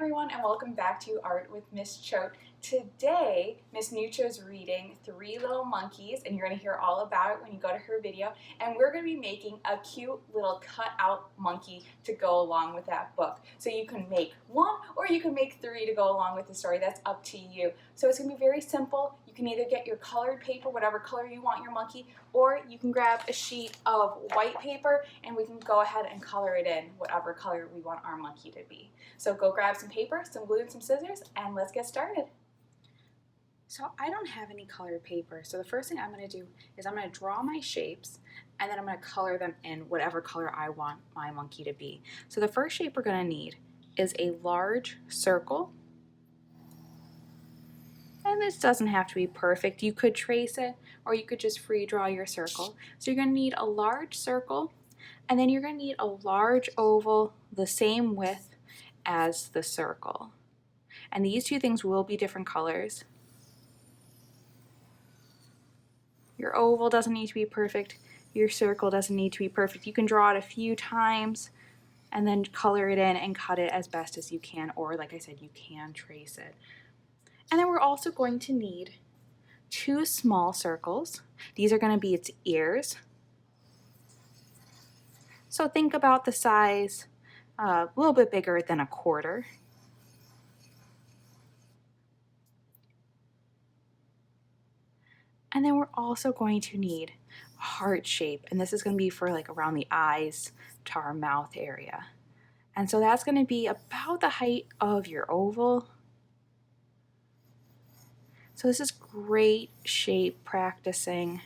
everyone, and welcome back to Art with Miss Choate. Today, Miss Nucha is reading Three Little Monkeys, and you're going to hear all about it when you go to her video. And we're going to be making a cute little cut-out monkey to go along with that book. So you can make one, or you can make three to go along with the story. That's up to you. So it's going to be very simple. You can either get your colored paper, whatever color you want your monkey, or you can grab a sheet of white paper, and we can go ahead and color it in whatever color we want our monkey to be. So go grab some paper, some glue, and some scissors, and let's get started. So I don't have any colored paper, so the first thing I'm going to do is I'm going to draw my shapes, and then I'm going to color them in whatever color I want my monkey to be. So the first shape we're going to need is a large circle, and this doesn't have to be perfect. You could trace it, or you could just free draw your circle. So you're going to need a large circle, and then you're going to need a large oval the same width as the circle. And these two things will be different colors. Your oval doesn't need to be perfect. Your circle doesn't need to be perfect. You can draw it a few times and then color it in and cut it as best as you can, or like I said, you can trace it. And then we're also going to need two small circles. These are going to be its ears. So think about the size a little bit bigger than a quarter. And then we're also going to need a heart shape, and this is going to be for like around the eyes to our mouth area. And so that's going to be about the height of your oval. So this is great shape practicing.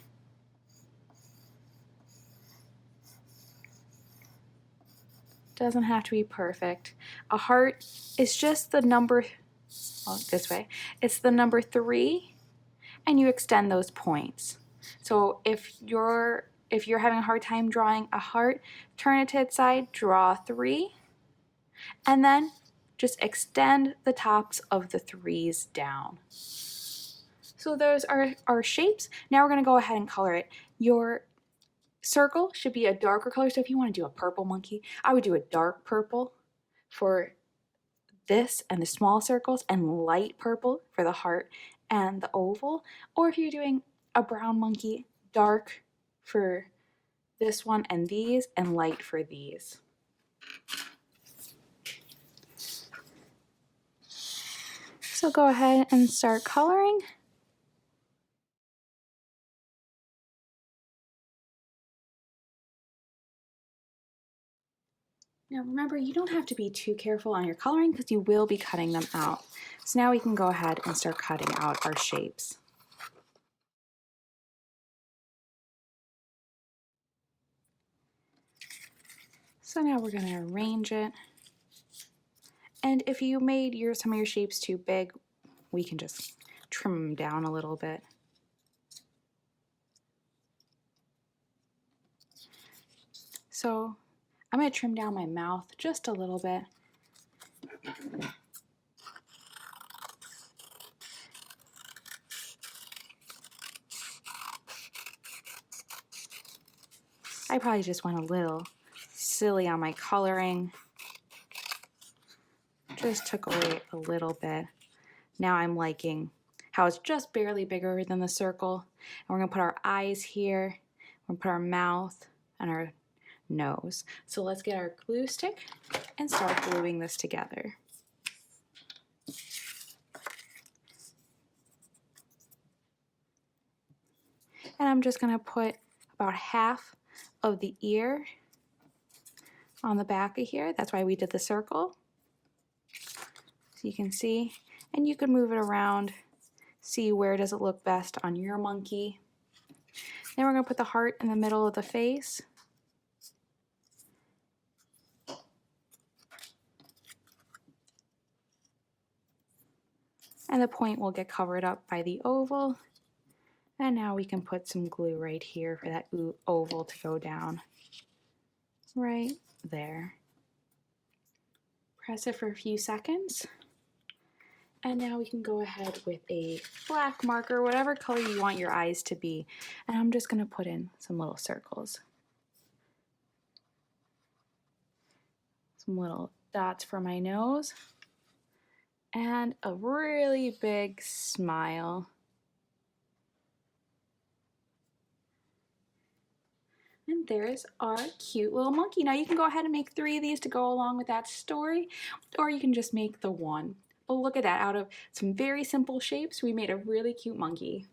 Doesn't have to be perfect. A heart is just the number, well, this way, it's the number 3, and you extend those points. So if you're having a hard time drawing a heart, turn it to its side, draw 3, and then just extend the tops of the 3s down. So those are our shapes. Now we're going to go ahead and color it. Your circle should be a darker color, so if you want to do a purple monkey, I would do a dark purple for this and the small circles, and light purple for the heart and the oval. Or if you're doing a brown monkey, dark for this one and these, and light for these. So go ahead and start coloring. Now remember, you don't have to be too careful on your coloring because you will be cutting them out. So now we can go ahead and start cutting out our shapes. So now we're going to arrange it. And if you made some of your shapes too big, we can just trim them down a little bit. So I'm going to trim down my mouth just a little bit. I probably just went a little silly on my coloring. Just took away a little bit. Now I'm liking how it's just barely bigger than the circle. And we're going to put our eyes here. We're going to put our mouth and our nose. So let's get our glue stick and start gluing this together. And I'm just going to put about half of the ear on the back of here. That's why we did the circle. So you can see, and you can move it around, see where does it look best on your monkey. Then we're going to put the heart in the middle of the face. And the point will get covered up by the oval. And now we can put some glue right here for that oval to go down. Right there. Press it for a few seconds. And now we can go ahead with a black marker, whatever color you want your eyes to be. And I'm just going to put in some little circles. Some little dots for my nose. and a really big smile. And there's our cute little monkey. Now you can go ahead and make 3 of these to go along with that story, or you can just make the one. But look at that, out of some very simple shapes, we made a really cute monkey.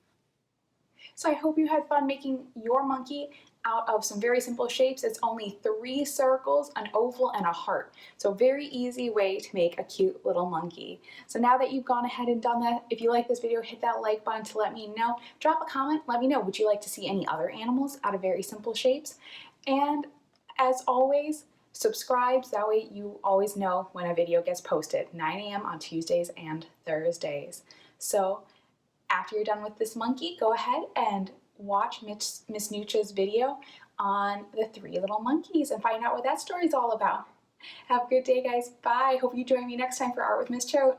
So I hope you had fun making your monkey out of some very simple shapes. It's only 3 circles, an oval, and a heart. So very easy way to make a cute little monkey. So now that you've gone ahead and done that, if you like this video, hit that like button to let me know. Drop a comment, let me know, would you like to see any other animals out of very simple shapes? And as always, subscribe so that way you always know when a video gets posted, 9 a.m. on Tuesdays and Thursdays. So after you're done with this monkey, go ahead and watch Miss Nucha's video on the 3 little monkeys and find out what that story is all about. Have a good day, guys. Bye. Hope you join me next time for Art with Miss Choate.